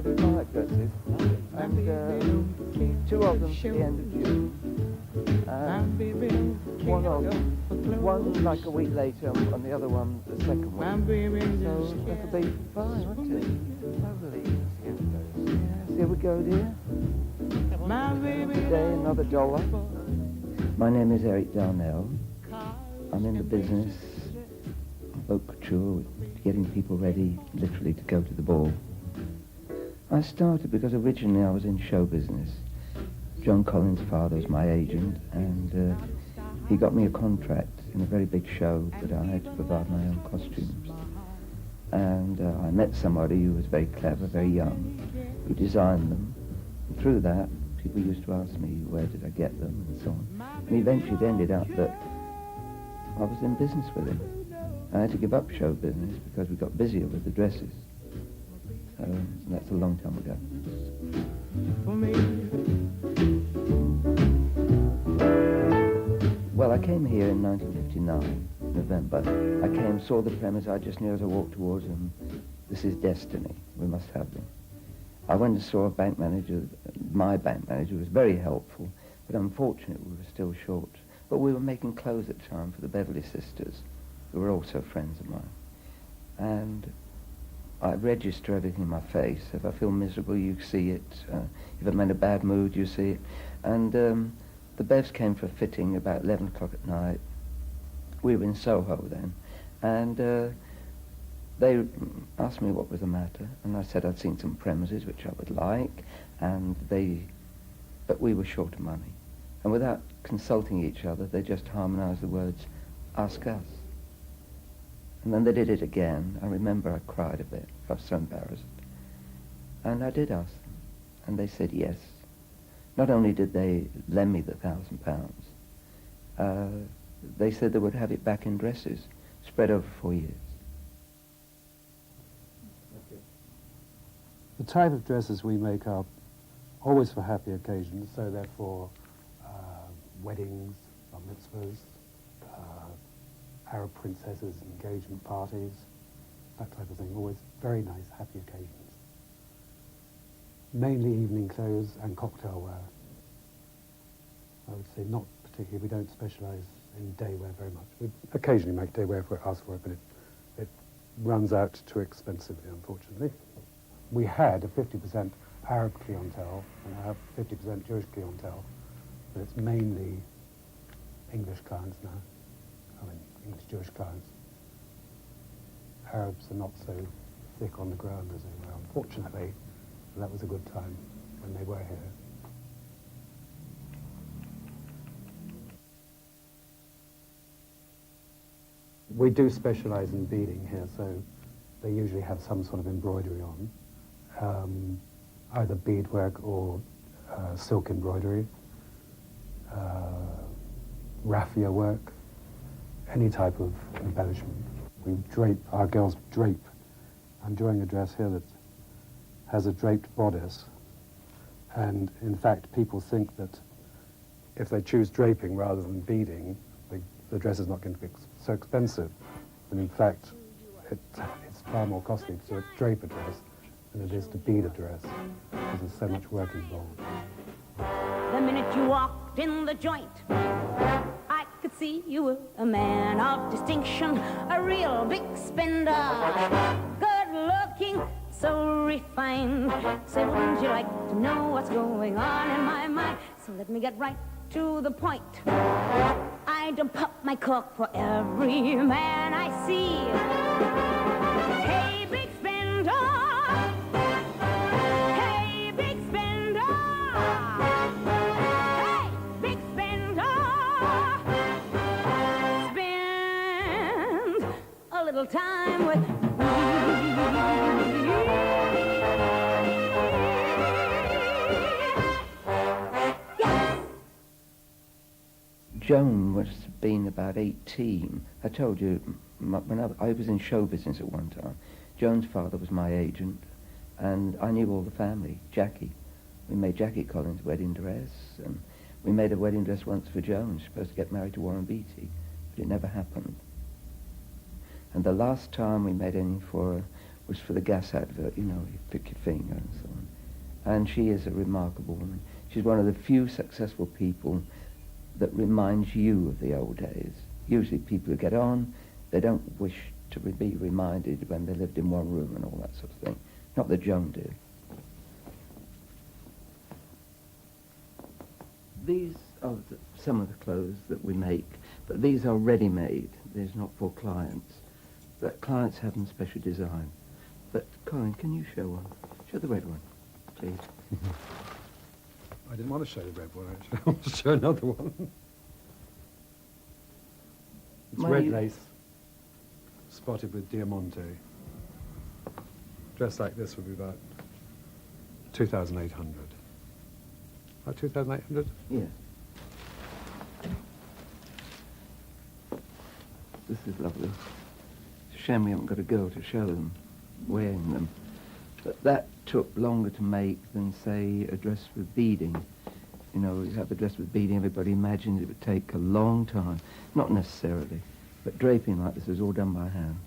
made of lilac dresses, and 2 of them for the end of June. One like a week later, and the other one the second week. So that'll be fine, won't it? Lovely. Yes, here we go, dear. Today, another dollar. My name is Darnell. I'm in the business of haute couture, getting people ready, literally, to go to the ball. I started because originally I was in show business. John Collins' father was my agent, and he got me a contract in a very big show that I had to provide my own costumes. And I met somebody who was very clever, very young, who designed them. And through that, people used to ask me where did I get them and so on. And eventually it ended up that I was in business with him. I had to give up show business because we got busier with the dresses. So that's a long time ago. Well, I came here in 1959, November. I came, saw the premise. I just knew as I walked towards them, this is destiny. We must have them. I went and saw a bank manager. My bank manager was very helpful, but unfortunately we were still short. But we were making clothes at the time for the Beverly sisters, who were also friends of mine. And I register everything in my face. If I feel miserable, you see it. If I'm in a bad mood, you see it. And the Bevs came for a fitting about 11 o'clock at night. We were in Soho then. And they asked me what was the matter. And I said I'd seen some premises, which I would like. But we were short of money. And without consulting each other, they just harmonized the words, ask us. And then they did it again. I remember I cried a bit. I was so embarrassed. And I did ask them. And they said yes. Not only did they lend me the £1,000, they said they would have it back in dresses, spread over 4 years. The type of dresses we make are always for happy occasions, so therefore weddings, bar mitzvahs, Arab princesses, engagement parties, that type of thing, always very nice, happy occasions. Mainly evening clothes and cocktail wear. I would say not particularly, we don't specialise in day wear very much. We occasionally make day wear if we're asked for it, but it runs out too expensively, unfortunately. We had a 50% Arab clientele and a 50% Jewish clientele, but it's mainly English clients now. I mean, English Jewish clients. Arabs are not so thick on the ground as they were, unfortunately. That was a good time when they were here. We do specialise in beading here, so they usually have some sort of embroidery on, either beadwork or silk embroidery, raffia work, any type of embellishment. We drape, our girls drape. I'm doing a dress here that has a draped bodice, and in fact people think that if they choose draping rather than beading, the dress is not going to be so expensive. And in fact, it's far more costly to drape a dress than it is to bead a dress, because there's so much work involved. The minute you walked in the joint, I could see you were a man of distinction, a real big spender, good looking, so refined. Say, wouldn't you like to know what's going on in my mind? So let me get right to the point. I don't pop my cork for every man I see. Hey, big spender. Hey, big spender. Hey, big spender. Spend a little time with me. Joan must have been about 18. I told you, when I was in show business at one time, Joan's father was my agent, and I knew all the family. Jackie. We made Jackie Collins' wedding dress, and we made a wedding dress once for Joan. She was supposed to get married to Warren Beatty, but it never happened. And the last time we made anything for her was for the gas advert, you know, you pick your finger and so on. And she is a remarkable woman. She's one of the few successful people that reminds you of the old days. Usually people who get on, they don't wish to be reminded when they lived in one room and all that sort of thing. Not that Joan did. These are some of the clothes that we make, but these are ready-made. These are not for clients. But clients have them special design. But Colin, can you show one? Show the red one, please. I didn't want to show the red one, actually. I want to show another one. It's red lace, spotted with diamante. Dress like this would be about 2,800. About 2,800? Yeah. This is lovely. It's a shame we haven't got a girl to show them, wearing them. But that took longer to make than, say, a dress with beading. You know, you have a dress with beading, everybody imagines it would take a long time. Not necessarily. But draping like this is all done by hand.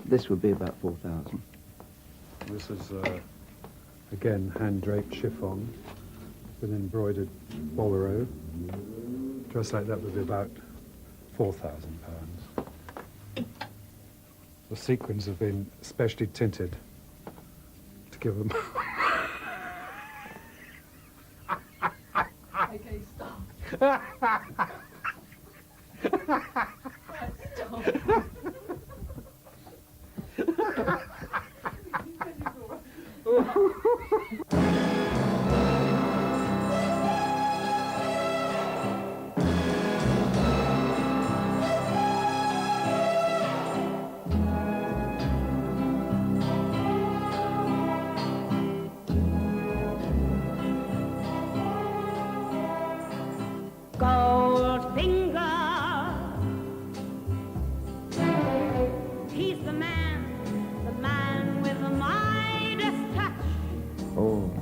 This would be about 4,000. This is, again, hand-draped chiffon with embroidered bolero. Dress like that would be about £4,000. The sequins have been specially tinted to give them... Okay, stop.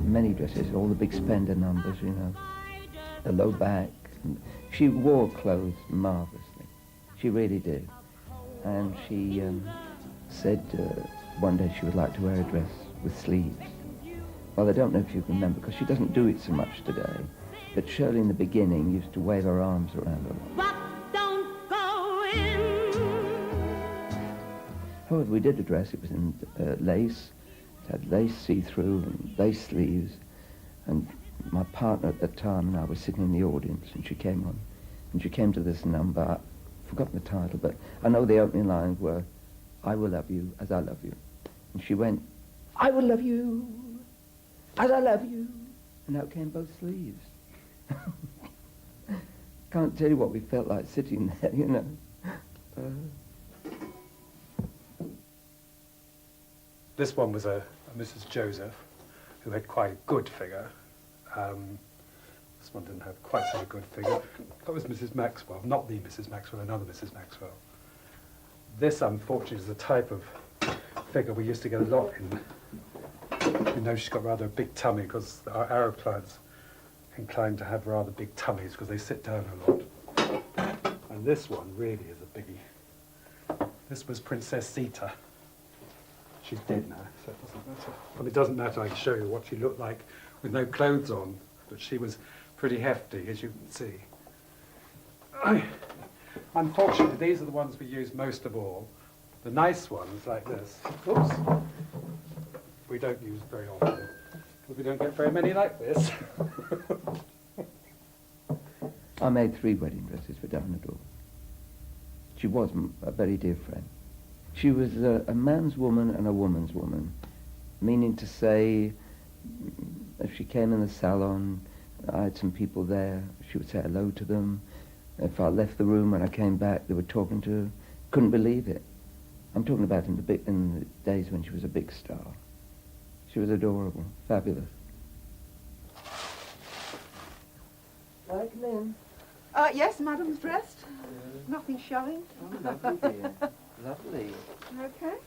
Many dresses, all the big spender numbers, you know, the low back. She wore clothes marvelously. She really did. And she said one day she would like to wear a dress with sleeves. Well, I don't know if you can remember, because she doesn't do it so much today, but Shirley in the beginning used to wave her arms around a lot. But don't go in. However, we did a dress, it was in lace. It had lace see-through and lace sleeves, and my partner at the time and I were sitting in the audience, and she came on, and she came to this number. I've forgotten the title, but I know the opening lines were, "I will love you as I love you," and she went, "I will love you as I love you," and out came both sleeves. Can't tell you what we felt like sitting there, you know. This one was a Mrs. Joseph, who had quite a good figure. This one didn't have quite such a good figure. That was Mrs. Maxwell, not the Mrs. Maxwell, another Mrs. Maxwell. This, unfortunately, is the type of figure we used to get a lot in. You know, she's got rather a big tummy, because our Arab clients inclined to have rather big tummies, because they sit down a lot. And this one really is a biggie. This was Princess Sita. She's dead now, so it doesn't matter. Well, it doesn't matter, I can show you what she looked like with no clothes on, but she was pretty hefty, as you can see. Unfortunately, these are the ones we use most of all. The nice ones, like this, oops, we don't use very often, because we don't get very many like this. I made 3 wedding dresses for Diana Dawes. She was a very dear friend. She was a man's woman and a woman's woman, meaning to say, if she came in the salon, I had some people there, she would say hello to them. If I left the room and I came back, they were talking to her. Couldn't believe it. I'm talking about in the days when she was a big star. She was adorable, fabulous. Can I come in? Yes, madam's dressed. Nothing showing. Oh, lovely, dear. Lovely. Okay.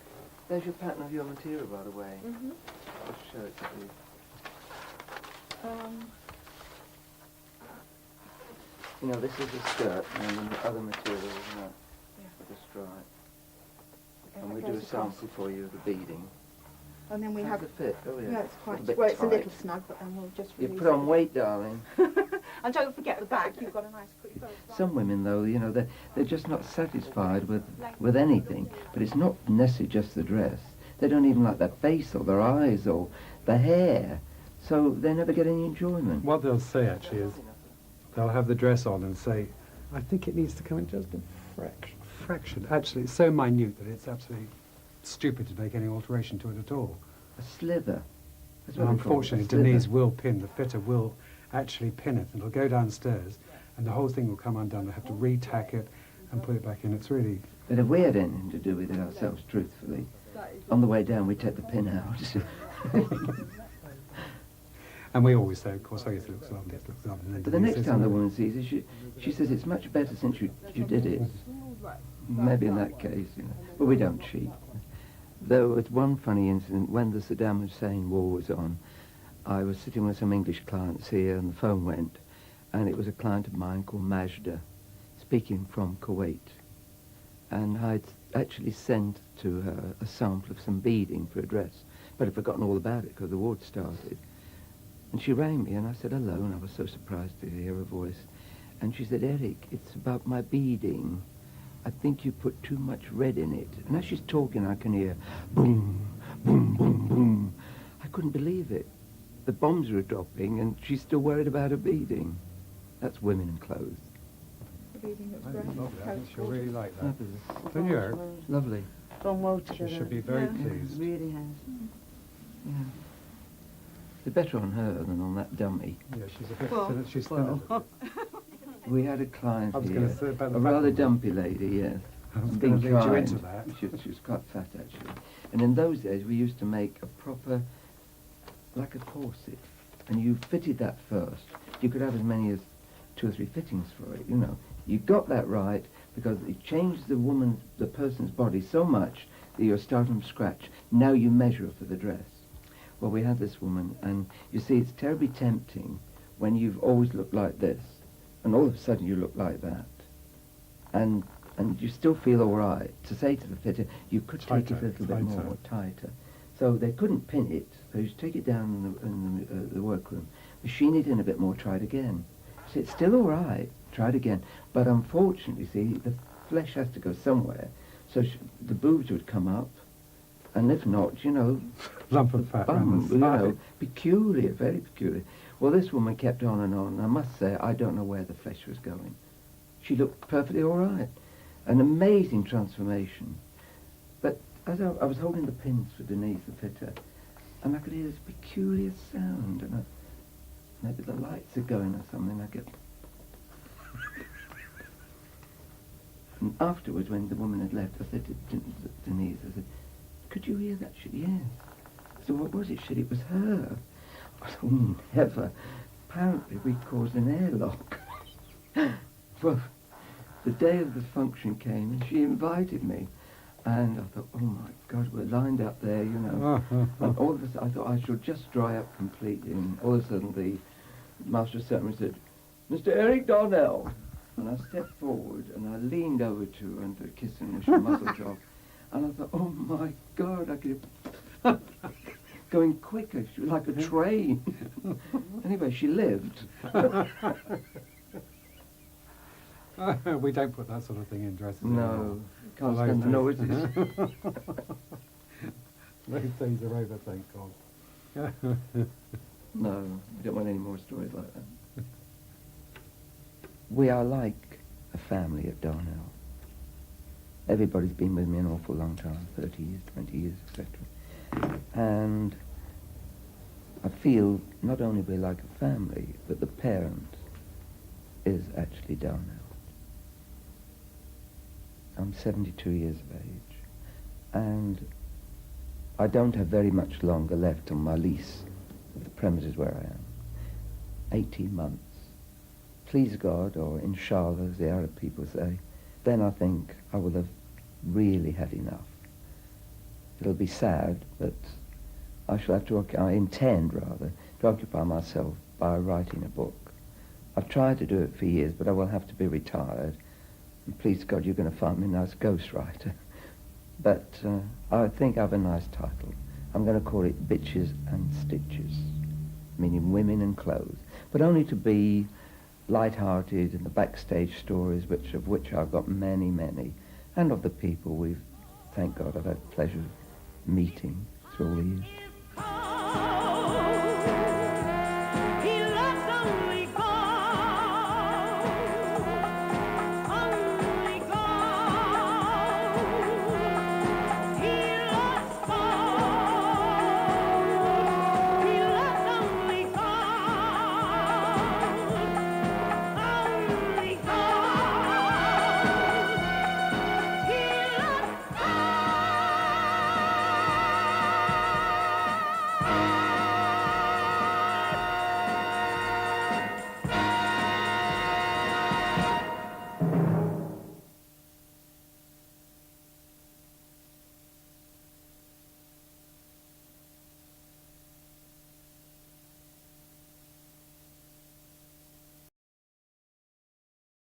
There's your pattern of your material, by the way. Mm-hmm. I'll show it to you. You know, this is the skirt, and then the other material is that, with the stripe. And we that do a goes across. sample for you of the beading. And then we How's have... it fit? Oh yeah. No, it's quite... bit Well, it's a tight. little snug, but then we'll just You release put on it. weight, darling. And don't forget the back. You've got a nice pretty bow. Some women, though, you know, they're just not satisfied with anything. But it's not necessarily just the dress. They don't even like their face or their eyes or the hair. So they never get any enjoyment. What they'll say actually is, they'll have the dress on and say, I think it needs to come in just a fraction. Actually, it's so minute that it's absolutely stupid to make any alteration to it at all. A slither. That's And what we call it, a unfortunately, slither. Denise will pin, the fitter will actually pin it, and it'll go downstairs, and the whole thing will come undone. They'll have to re-tack it and put it back in. It's really... But if we had anything to do with it ourselves, truthfully, on the way down we take the pin out. And we always say, of course, oh yes, it looks lovely, it looks lovely. And then But the Denise next says, time the "Oh, woman sees it, she says it's much better since you did it. Maybe in that case, you know. But we don't cheat. Though it's one funny incident, when the Saddam Hussein war was on, I was sitting with some English clients here and the phone went, and it was a client of mine called Majda, speaking from Kuwait. And I'd actually sent to her a sample of some beading for a dress, but I'd forgotten all about it because the war had started. And she rang me and I said hello, and I was so surprised to hear her voice. And she said, Eric, it's about my beading. I think you put too much red in it. And as she's talking, I can hear boom, boom, boom, boom. I couldn't believe it. The bombs were dropping and she's still worried about her beading. That's women in clothes. The beading looks I great. think it's lovely. I think she'll really like that. Lovely. Don't you, Eric? Lovely. Gone well She together. should be very Yeah. pleased. Really has. Yeah. It's better on her than on that dummy. Yeah, she's a bit Well, thinner. She's thinner. We had a client I was here, going to say about the a fat rather one. dumpy lady, yes. I was Being going to lead you kind. into that. She was quite fat, actually. And in those days, we used to make a proper, like a corset. And you fitted that first. You could have as many as 2 or 3 fittings for it, you know. You got that right because it changed the person's body so much that you're starting from scratch. Now you measure for the dress. Well, we had this woman, and you see, it's terribly tempting when you've always looked like this, and all of a sudden you look like that. And you still feel all right to say to the fitter, you could take it Tighter, a little bit tighter. more, tighter. So they couldn't pin it. They used to take it down in the workroom, machine it in a bit more, try it again. So it's still all right, try it again. But unfortunately, see, the flesh has to go somewhere. So the boobs would come up, and if not, you know, Lump of fat around bum, the you know, side. peculiar, very peculiar. Well, this woman kept on and on. I must say, I don't know where the flesh was going. She looked perfectly all right. An amazing transformation. But as I was holding the pins for Denise, the fitter, and I could hear this peculiar sound, and maybe the lights are going or something. I get. And afterwards, when the woman had left, I said to Denise, I said, "Could you hear that?" She said, "Yes." So what was it? She said, "It was her." I said, "Oh, never." Apparently, we caused an airlock. Well, the day of the function came, and she invited me. And I thought, oh my God, we're lined up there, you know. And all of a sudden, I thought I should just dry up completely. And all of a sudden, the master of ceremony said, "Mr. Eric Darnell." And I stepped forward, and I leaned over to her and to kiss her, and she muzzled off. And I thought, oh my God, I could have going quicker. She was like a train. Anyway, she lived. We don't put that sort of thing in dresses No, can't Those stand the days. noises. Those days are over, thank God. No, we don't want any more stories like that. We are like a family at Darnell. Everybody's been with me an awful long time, 30 years, 20 years, etc. And I feel not only we're like a family, but the parent is actually Darnell. I'm 72 years of age, and I don't have very much longer left on my lease of the premises where I am. 18 months. Please God, or inshallah, as the Arab people say, then I think I will have really had enough. It'll be sad, but I shall have to, I intend rather, to occupy myself by writing a book. I've tried to do it for years, but I will have to be retired. And please God, you're going to find me a nice ghostwriter. But I think I have a nice title. I'm going to call it Bitches and Stitches, meaning women and clothes, but only to be light-hearted and the backstage stories, of which I've got many, many, and of the people thank God, I've had the pleasure of meeting through all the years.